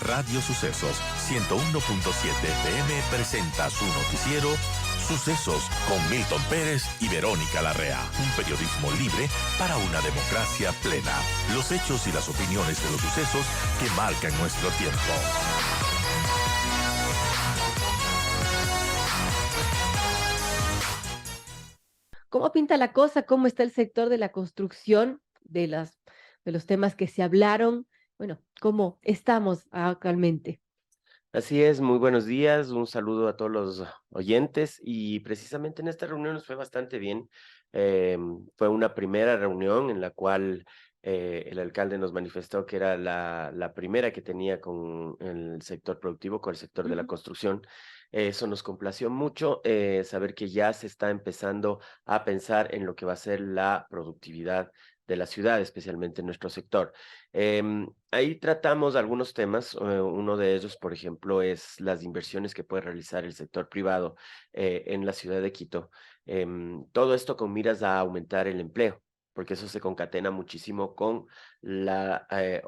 Radio Sucesos 101.7 FM presenta su noticiero Sucesos con Milton Pérez y Verónica Larrea. Un periodismo libre para una democracia plena. Los hechos y las opiniones de los sucesos que marcan nuestro tiempo. ¿Cómo pinta la cosa? ¿Cómo está el sector de la construcción de los temas que se hablaron? Bueno, ¿cómo estamos actualmente? Así es, muy buenos días, un saludo a todos los oyentes y precisamente en esta reunión nos fue bastante bien. Fue una primera reunión en la cual el alcalde nos manifestó que era la primera que tenía con el sector productivo, con el sector de la Ujú. construcción. Eso nos complació mucho, saber que ya se está empezando a pensar en lo que va a ser la productividad de la ciudad, especialmente en nuestro sector. Ahí tratamos algunos temas. Uno de ellos, por ejemplo, es las inversiones que puede realizar el sector privado en la ciudad de Quito. Todo esto con miras a aumentar el empleo, porque eso se concatena muchísimo con el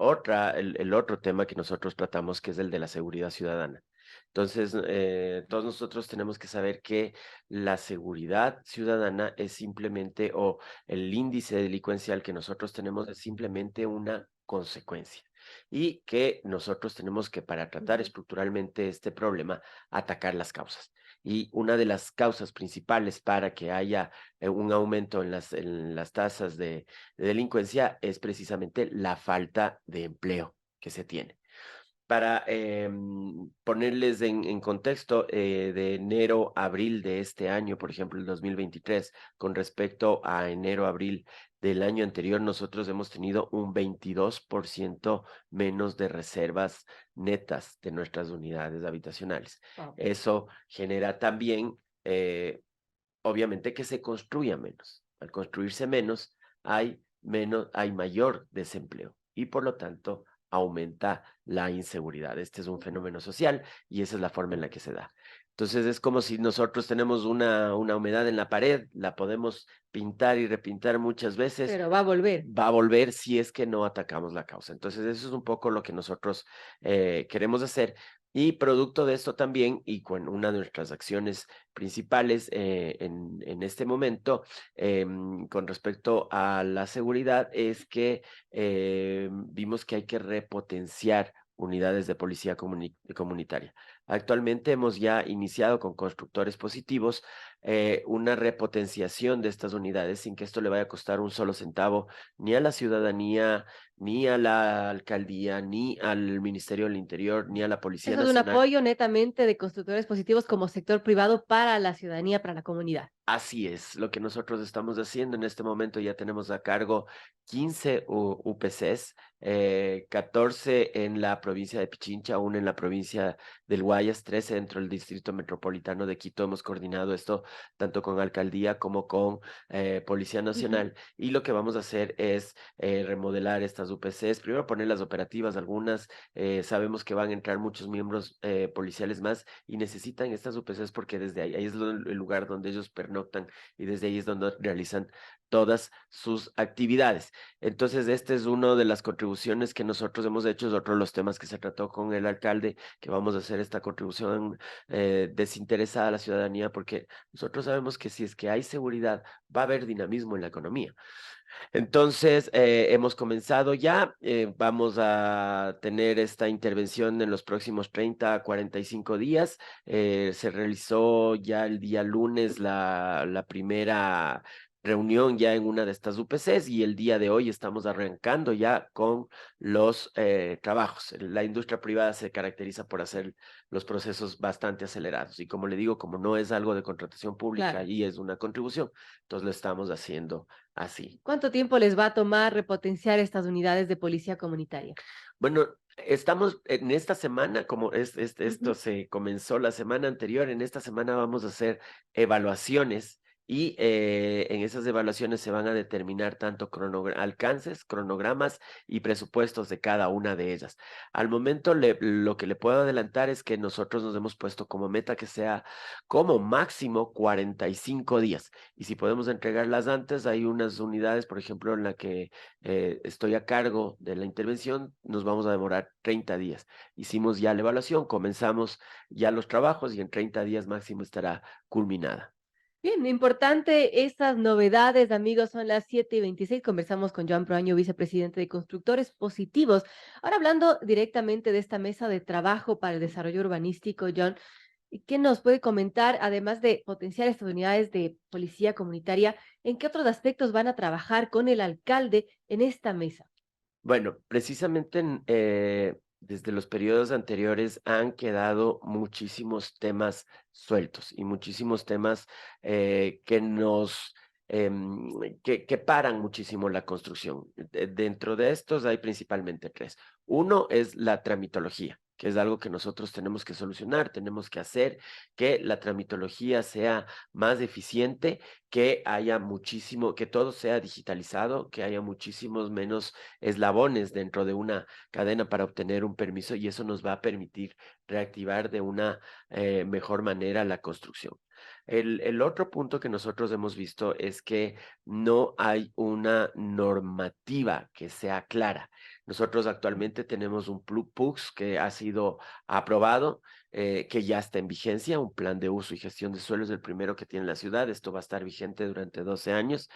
otro tema que nosotros tratamos, que es el de la seguridad ciudadana. Entonces, todos nosotros tenemos que saber que la seguridad ciudadana es simplemente, o el índice delincuencial que nosotros tenemos es simplemente una consecuencia y que nosotros tenemos que, para tratar Ujú. estructuralmente este problema, atacar las causas. Y una de las causas principales para que haya un aumento en las tasas de delincuencia es precisamente la falta de empleo que se tiene. Para ponerles en contexto, de enero a abril de este año, por ejemplo, el 2023, con respecto a enero a abril del año anterior, nosotros hemos tenido un 22% menos de reservas netas de nuestras unidades habitacionales. Wow. Eso genera también, obviamente, que se construya menos. Al construirse menos, hay mayor desempleo y por lo tanto aumenta la inseguridad. Este es un fenómeno social y esa es la forma en la que se da. Entonces es como si nosotros tenemos una humedad en la pared, la podemos pintar y repintar muchas veces, Pero va a volver. va a volver si es que no atacamos la causa. Entonces, eso es un poco lo que nosotros queremos hacer. Y producto de esto también, y con una de nuestras acciones principales en este momento, con respecto a la seguridad, es que vimos que hay que repotenciar unidades de policía comunitaria. Actualmente hemos ya iniciado con constructores positivos una repotenciación de estas unidades sin que esto le vaya a costar un solo centavo ni a la ciudadanía, ni a la alcaldía, ni al Ministerio del Interior, ni a la Policía Eso es un Nacional. apoyo netamente de constructores positivos como sector privado para la ciudadanía, para la comunidad. Así es, lo que nosotros estamos haciendo en este momento. Ya tenemos a cargo 15 UPCs, 14 en la provincia de Pichincha, 1 en la provincia del Guayas, 13 dentro del Distrito Metropolitano de Quito. Hemos coordinado esto tanto con alcaldía como con Policía Ujú. Nacional, y lo que vamos a hacer es remodelar estas UPCs, primero ponerlas operativas. Algunas sabemos que van a entrar muchos miembros policiales más y necesitan estas UPCs porque desde ahí es el lugar donde ellos pernoctan y desde ahí es donde realizan todas sus actividades. Entonces, esta es una de las contribuciones que nosotros hemos hecho. Es otro de los temas que se trató con el alcalde, que vamos a hacer esta contribución desinteresada a la ciudadanía, porque nosotros sabemos que si es que hay seguridad, va a haber dinamismo en la economía. Entonces, hemos comenzado ya, vamos a tener esta intervención en los próximos 30 a 45 días. Se realizó ya el día lunes la primera reunión ya en una de estas UPCs y el día de hoy estamos arrancando ya con los trabajos. La industria privada se caracteriza por hacer los procesos bastante acelerados y, como le digo, como no es algo de contratación pública Claro. y es una contribución, entonces lo estamos haciendo así. ¿Cuánto tiempo les va a tomar repotenciar estas unidades de policía comunitaria? Bueno, estamos en esta semana, como esto Ujú. se comenzó la semana anterior, en esta semana vamos a hacer evaluaciones y en esas evaluaciones se van a determinar tanto alcances, cronogramas y presupuestos de cada una de ellas. Al momento lo que le puedo adelantar es que nosotros nos hemos puesto como meta que sea como máximo 45 días. Y si podemos entregarlas antes, hay unas unidades, por ejemplo, en la que estoy a cargo de la intervención, nos vamos a demorar 30 días. Hicimos ya la evaluación, comenzamos ya los trabajos y en 30 días máximo estará culminada. Bien, importante estas novedades, amigos, son las 7:26. Conversamos con Joan Proaño, vicepresidente de Constructores Positivos. Ahora hablando directamente de esta mesa de trabajo para el desarrollo urbanístico, John, ¿qué nos puede comentar, además de potenciar estas unidades de policía comunitaria, en qué otros aspectos van a trabajar con el alcalde en esta mesa? Bueno, precisamente desde los periodos anteriores han quedado muchísimos temas sueltos y muchísimos temas que que paran muchísimo la construcción. Dentro de estos hay principalmente tres. Uno es la tramitología, que es algo que nosotros tenemos que solucionar, tenemos que hacer que la tramitología sea más eficiente, que haya muchísimo, que todo sea digitalizado, que haya muchísimos menos eslabones dentro de una cadena para obtener un permiso y eso nos va a permitir reactivar de una mejor manera la construcción. El otro punto que nosotros hemos visto es que no hay una normativa que sea clara. Nosotros actualmente tenemos un PUX que ha sido aprobado, que ya está en vigencia, un plan de uso y gestión de suelos, el primero que tiene la ciudad. Esto va a estar vigente durante 12 años.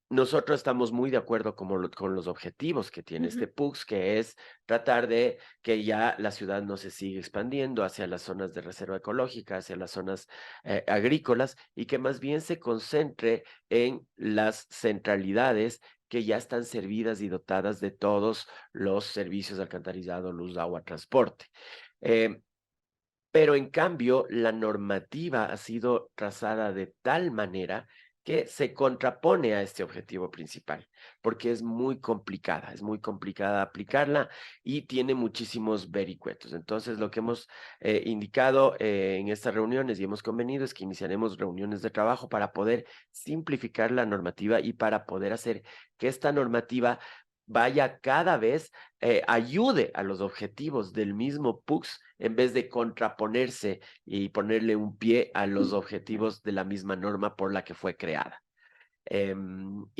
Nosotros estamos muy de acuerdo con los objetivos que tiene este Ujú. PUX, que es tratar de que ya la ciudad no se siga expandiendo hacia las zonas de reserva ecológica, hacia las zonas agrícolas, y que más bien se concentre en las centralidades que ya están servidas y dotadas de todos los servicios de alcantarillado, luz, agua, transporte. Eh, pero en cambio, la normativa ha sido trazada de tal manera que se contrapone a este objetivo principal, porque es muy complicada aplicarla y tiene muchísimos vericuetos. Entonces, lo que hemos indicado en estas reuniones y hemos convenido es que iniciaremos reuniones de trabajo para poder simplificar la normativa y para poder hacer que esta normativa vaya cada vez, ayude a los objetivos del mismo PUX en vez de contraponerse y ponerle un pie a los objetivos de la misma norma por la que fue creada. En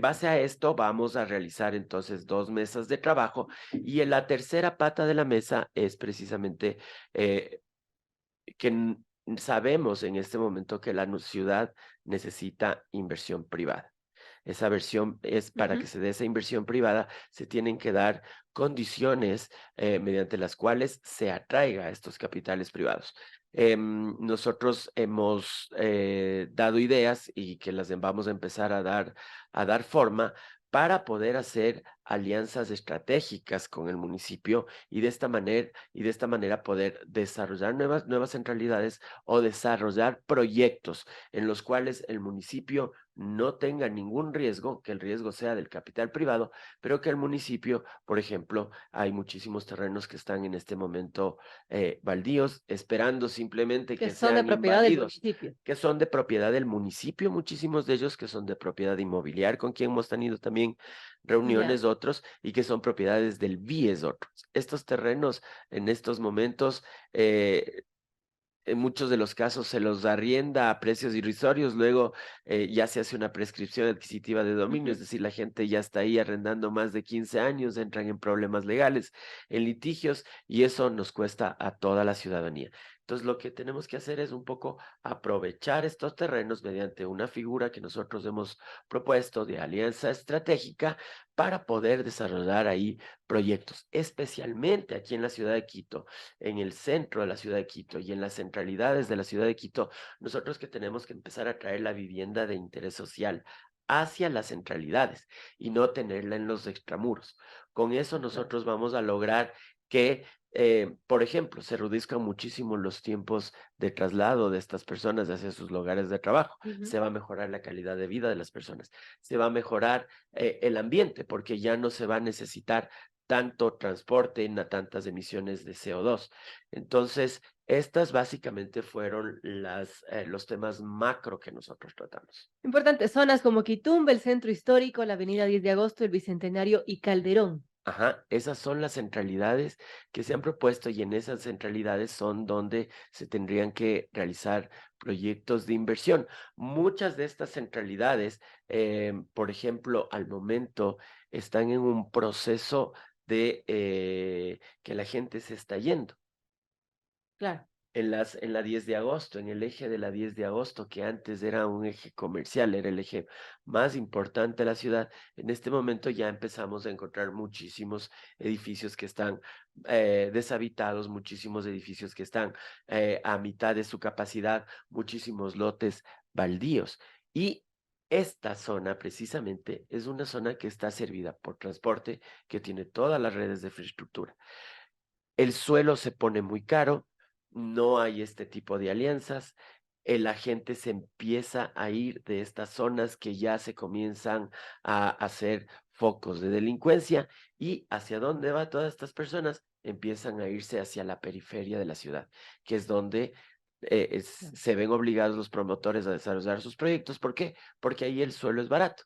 base a esto vamos a realizar entonces 2 mesas de trabajo y en la tercera pata de la mesa es precisamente que sabemos en este momento que la ciudad necesita inversión privada. Esa versión es para que Ujú. se dé esa inversión privada, se tienen que dar condiciones mediante las cuales se atraiga a estos capitales privados. Nosotros hemos dado ideas y que las vamos a empezar a dar forma para poder hacer alianzas estratégicas con el municipio y de esta manera poder desarrollar nuevas centralidades o desarrollar proyectos en los cuales el municipio no tenga ningún riesgo, que el riesgo sea del capital privado, pero que el municipio, por ejemplo, hay muchísimos terrenos que están en este momento baldíos, esperando simplemente Que que son de sean propiedad del invadidos, municipio. que son de propiedad del municipio, muchísimos de ellos que son de propiedad inmobiliaria, con quien hemos tenido también Ya. reuniones otros, y que son propiedades del BIES otros. Estos terrenos en estos momentos en muchos de los casos se los arrienda a precios irrisorios, luego ya se hace una prescripción adquisitiva de dominio, es Ujú. decir, la gente ya está ahí arrendando más de 15 años, entran en problemas legales, en litigios, y eso nos cuesta a toda la ciudadanía. Entonces, lo que tenemos que hacer es un poco aprovechar estos terrenos mediante una figura que nosotros hemos propuesto de alianza estratégica para poder desarrollar ahí proyectos, especialmente aquí en la ciudad de Quito, en el centro de la ciudad de Quito y en las centralidades de la ciudad de Quito, nosotros que tenemos que empezar a traer la vivienda de interés social hacia las centralidades y no tenerla en los extramuros. Con eso Claro. nosotros vamos a lograr que, por ejemplo, se reduzcan muchísimo los tiempos de traslado de estas personas hacia sus lugares de trabajo. Ujú. Se va a mejorar la calidad de vida de las personas. Se va a mejorar el ambiente porque ya no se va a necesitar tanto transporte, no tantas emisiones de CO2. Entonces, estas básicamente fueron los temas macro que nosotros tratamos. Importantes zonas como Quitumbe, el Centro Histórico, la Avenida 10 de Agosto, el Bicentenario y Calderón. Ajá, esas son las centralidades que se han propuesto y en esas centralidades son donde se tendrían que realizar proyectos de inversión. Muchas de estas centralidades, por ejemplo, al momento están en un proceso de que la gente se está yendo. Claro. En la 10 de agosto, en el eje de la 10 de agosto, que antes era un eje comercial, era el eje más importante de la ciudad, en este momento ya empezamos a encontrar muchísimos edificios que están deshabitados, muchísimos edificios que están a mitad de su capacidad, muchísimos lotes baldíos. Y esta zona precisamente es una zona que está servida por transporte, que tiene todas las redes de infraestructura. El suelo se pone muy caro, no hay este tipo de alianzas, la gente se empieza a ir de estas zonas que ya se comienzan a hacer focos de delincuencia y hacia dónde va todas estas personas empiezan a irse hacia la periferia de la ciudad, que es donde Claro. se ven obligados los promotores a desarrollar sus proyectos. ¿Por qué? Porque ahí el suelo es barato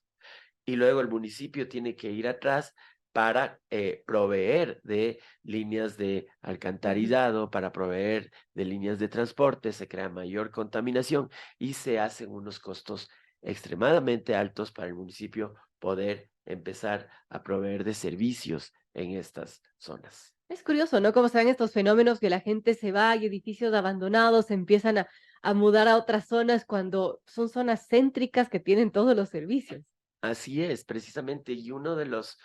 y luego el municipio tiene que ir atrás para proveer de líneas de Ujú. alcantarillado, para proveer de líneas de transporte, se crea mayor contaminación y se hacen unos costos extremadamente altos para el municipio poder empezar a proveer de servicios en estas zonas. Es curioso, ¿no? Cómo se dan estos fenómenos que la gente se va y edificios abandonados se empiezan a mudar a otras zonas cuando son zonas céntricas que tienen todos los servicios. Así es, precisamente, y uno de los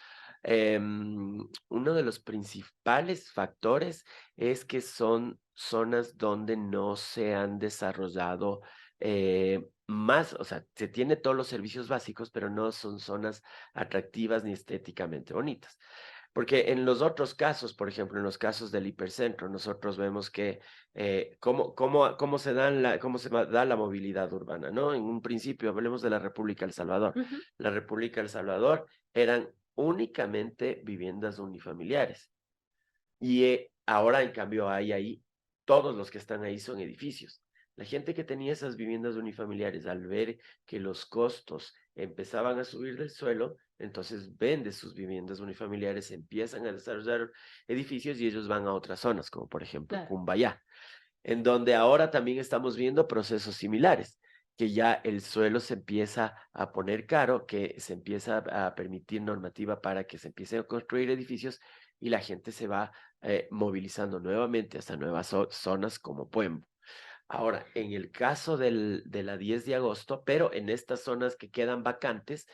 principales factores es que son zonas donde no se han desarrollado más, o sea, se tiene todos los servicios básicos, pero no son zonas atractivas ni estéticamente bonitas. Porque en los otros casos, por ejemplo, en los casos del hipercentro, nosotros vemos que cómo se dan da la movilidad urbana, ¿no? En un principio, hablemos de la República del Salvador. Ujú. La República del Salvador eran únicamente viviendas unifamiliares. Y ahora, en cambio, hay ahí, todos los que están ahí son edificios. La gente que tenía esas viviendas unifamiliares, al ver que los costos empezaban a subir del suelo, entonces vende sus viviendas unifamiliares, empiezan a desarrollar edificios y ellos van a otras zonas, como por ejemplo Claro. Cumbayá, en donde ahora también estamos viendo procesos similares, que ya el suelo se empieza a poner caro, que se empieza a permitir normativa para que se empiecen a construir edificios y la gente se va movilizando nuevamente hasta nuevas zonas como Puembo. Ahora, en el caso de la 10 de agosto, pero en estas zonas que quedan vacantes,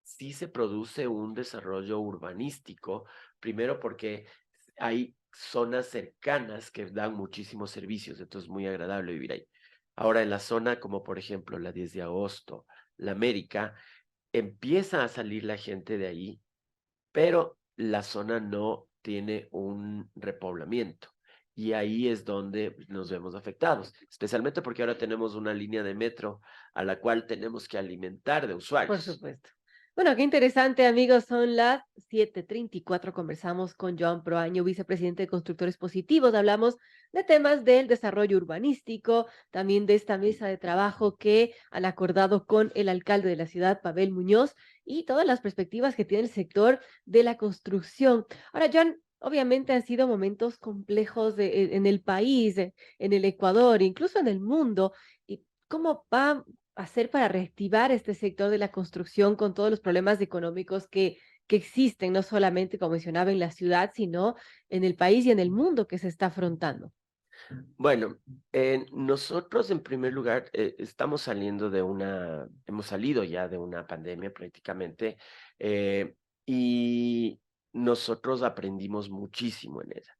sí se produce un desarrollo urbanístico, primero porque hay zonas cercanas que dan muchísimos servicios, entonces es muy agradable vivir ahí. Ahora, en la zona como por ejemplo la 10 de agosto, la América, empieza a salir la gente de ahí, pero la zona no tiene un repoblamiento. Y ahí es donde nos vemos afectados, especialmente porque ahora tenemos una línea de metro a la cual tenemos que alimentar de Por usuarios. supuesto. Bueno, qué interesante, amigos. Son las 7:34. Conversamos con Joan Proaño, vicepresidente de Constructores Positivos. Hablamos de temas del desarrollo urbanístico, también de esta mesa de trabajo que han acordado con el alcalde de la ciudad, Pavel Muñoz, y todas las perspectivas que tiene el sector de la construcción. Ahora, Joan, obviamente han sido momentos complejos en el país, en el Ecuador, incluso en el mundo. ¿Y cómo va hacer para reactivar este sector de la construcción con todos los problemas económicos que existen, no solamente, como mencionaba, en la ciudad, sino en el país y en el mundo que se está afrontando? Bueno, nosotros en primer lugar hemos salido ya de una pandemia prácticamente, y nosotros aprendimos muchísimo en ella.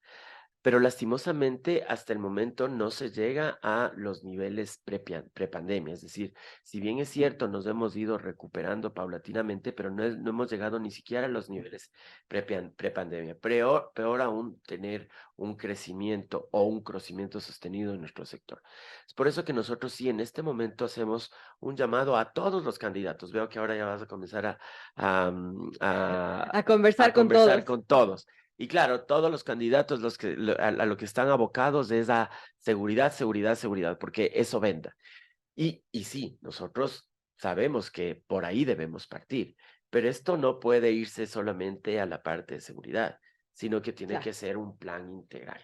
pero lastimosamente hasta el momento no se llega a los niveles prepandemia. Es decir, si bien es cierto, nos hemos ido recuperando paulatinamente, pero no hemos llegado ni siquiera a los niveles prepandemia. Peor aún, tener un crecimiento o un crecimiento sostenido en nuestro sector. Es por eso que nosotros sí en este momento hacemos un llamado a todos los candidatos. Veo que ahora ya vas a comenzar a, A conversar a con conversar todos. con todos. Y claro, todos los candidatos a lo que están abocados es a seguridad, seguridad, seguridad, porque eso venda. Y sí, nosotros sabemos que por ahí debemos partir, pero esto no puede irse solamente a la parte de seguridad, sino que tiene Claro. que ser un plan integral.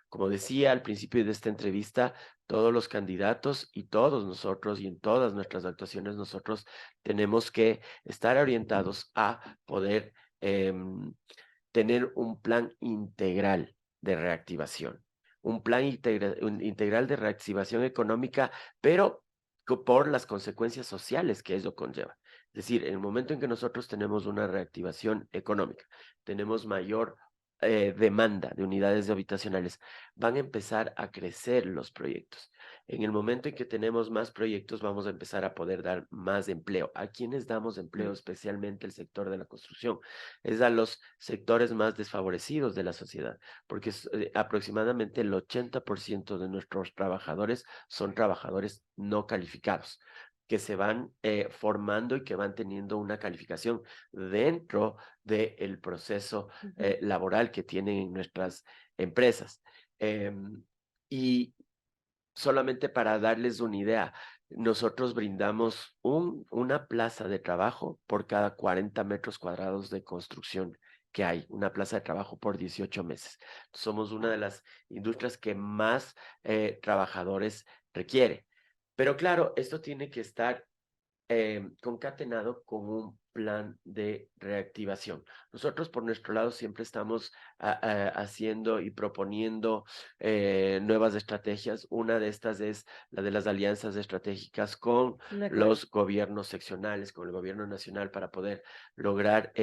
Como decía al principio de esta entrevista, todos los candidatos y todos nosotros y en todas nuestras actuaciones nosotros tenemos que estar orientados a poder tener un plan integral de reactivación, un plan integral de reactivación económica, pero por las consecuencias sociales que eso conlleva. Es decir, en el momento en que nosotros tenemos una reactivación económica, tenemos mayor demanda de unidades habitacionales, van a empezar a crecer los proyectos. En el momento en que tenemos más proyectos, vamos a empezar a poder dar más empleo. ¿A quiénes damos empleo? Especialmente el sector de la construcción. Es a los sectores más desfavorecidos de la sociedad, porque aproximadamente el 80% de nuestros trabajadores son trabajadores no calificados, que se van formando y que van teniendo una calificación dentro del proceso laboral que tienen en nuestras empresas. Y solamente para darles una idea, nosotros brindamos una plaza de trabajo por cada 40 metros cuadrados de construcción que hay, una plaza de trabajo por 18 meses. Somos una de las industrias que más trabajadores requiere. Pero claro, esto tiene que estar concatenado con un plan de reactivación. Nosotros por nuestro lado siempre estamos haciendo y proponiendo nuevas estrategias. Una de estas es la de las alianzas estratégicas con De acuerdo. los gobiernos seccionales, con el gobierno nacional para poder lograr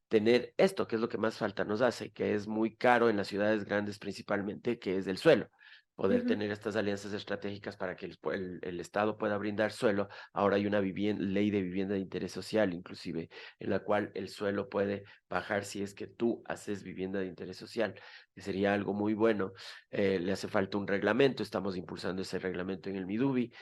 tener esto, que es lo que más falta nos hace, que es muy caro en las ciudades grandes principalmente, que es el suelo. Poder Ujú. tener estas alianzas estratégicas para que el Estado pueda brindar suelo. Ahora hay una ley de vivienda de interés social, inclusive, en la cual el suelo puede bajar si es que tú haces vivienda de interés social, que sería algo muy bueno. Le hace falta un reglamento, estamos impulsando ese reglamento en el Midubi.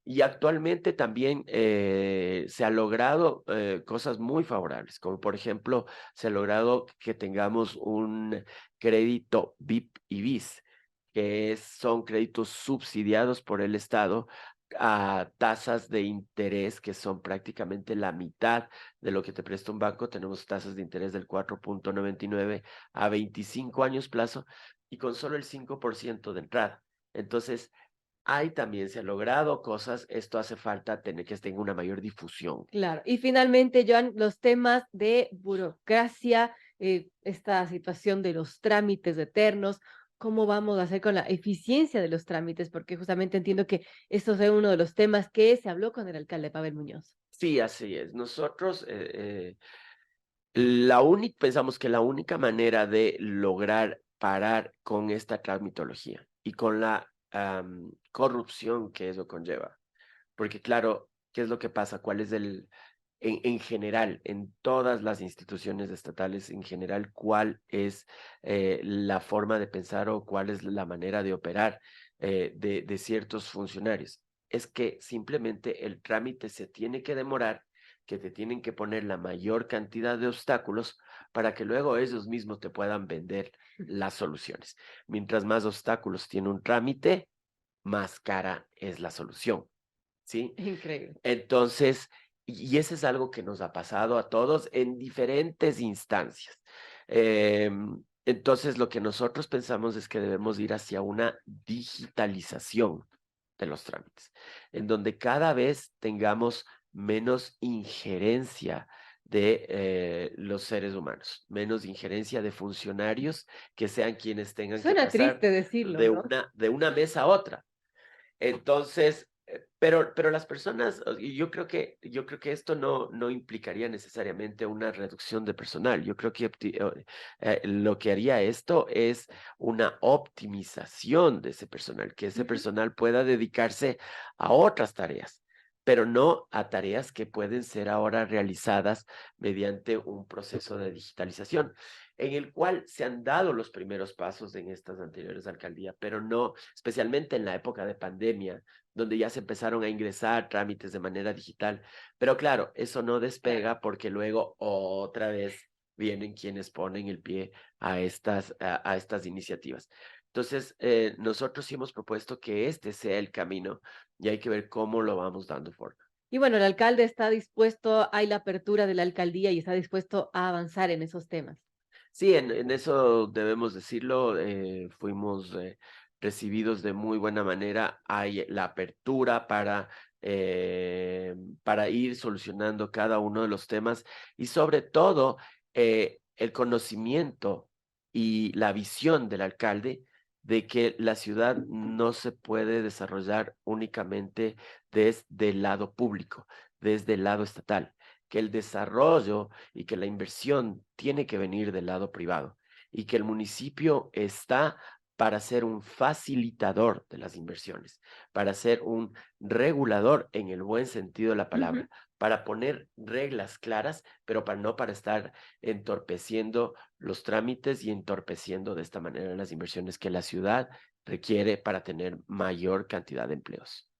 Y actualmente también se ha logrado cosas muy favorables, como por ejemplo, se ha logrado que tengamos un crédito BIP y BIS, que son créditos subsidiados por el Estado a tasas de interés que son prácticamente la mitad de lo que te presta un banco. Tenemos tasas de interés del 4,99 a 25 años plazo y con solo el 5% de entrada. Entonces, ahí también se han logrado cosas. Esto hace falta tener que tenga una mayor difusión. Claro. Y finalmente, Joan, los temas de burocracia, esta situación de los trámites eternos, ¿cómo vamos a hacer con la eficiencia de los trámites? Porque justamente entiendo que esto es uno de los temas que se habló con el alcalde Pavel Muñoz. Sí, así es. Nosotros pensamos que la única manera de lograr parar con esta tramitología y con la corrupción que eso conlleva, porque claro, ¿qué es lo que pasa? ¿Cuál es en general, en todas las instituciones estatales, en general, cuál es la forma de pensar o cuál es la manera de operar de ciertos funcionarios? Es que simplemente el trámite se tiene que demorar, que te tienen que poner la mayor cantidad de obstáculos para que luego ellos mismos te puedan vender las soluciones. Mientras más obstáculos tiene un trámite, más cara es la solución, ¿sí? Increíble. Entonces, y ese es algo que nos ha pasado a todos en diferentes instancias. Entonces, lo que nosotros pensamos es que debemos ir hacia una digitalización de los trámites, en donde cada vez tengamos menos injerencia de los seres humanos, menos injerencia de funcionarios que sean quienes tengan que Suena pasar triste decirlo, ¿no? de una mesa a otra. Entonces, Pero las personas, y yo creo que esto no implicaría necesariamente una reducción de personal. Yo creo que lo que haría esto es una optimización de ese personal, que ese Ujú. personal pueda dedicarse a otras tareas, pero no a tareas que pueden ser ahora realizadas mediante un proceso de digitalización, en el cual se han dado los primeros pasos en estas anteriores alcaldías, pero no, especialmente en la época de pandemia, donde ya se empezaron a ingresar trámites de manera digital. Pero claro, eso no despega porque luego otra vez vienen quienes ponen el pie a estas iniciativas. Entonces, nosotros sí hemos propuesto que este sea el camino y hay que ver cómo lo vamos dando forma. Y bueno, el alcalde está dispuesto, hay la apertura de la alcaldía y está dispuesto a avanzar en esos temas. Sí, en eso debemos decirlo, fuimos recibidos de muy buena manera. Hay la apertura para ir solucionando cada uno de los temas y sobre todo el conocimiento y la visión del alcalde de que la ciudad no se puede desarrollar únicamente desde el lado público, desde el lado estatal, que el desarrollo y que la inversión tiene que venir del lado privado y que el municipio está para ser un facilitador de las inversiones, para ser un regulador en el buen sentido de la Ujú. palabra, para poner reglas claras, pero no para estar entorpeciendo los trámites y entorpeciendo de esta manera las inversiones que la ciudad requiere para tener mayor cantidad de empleos.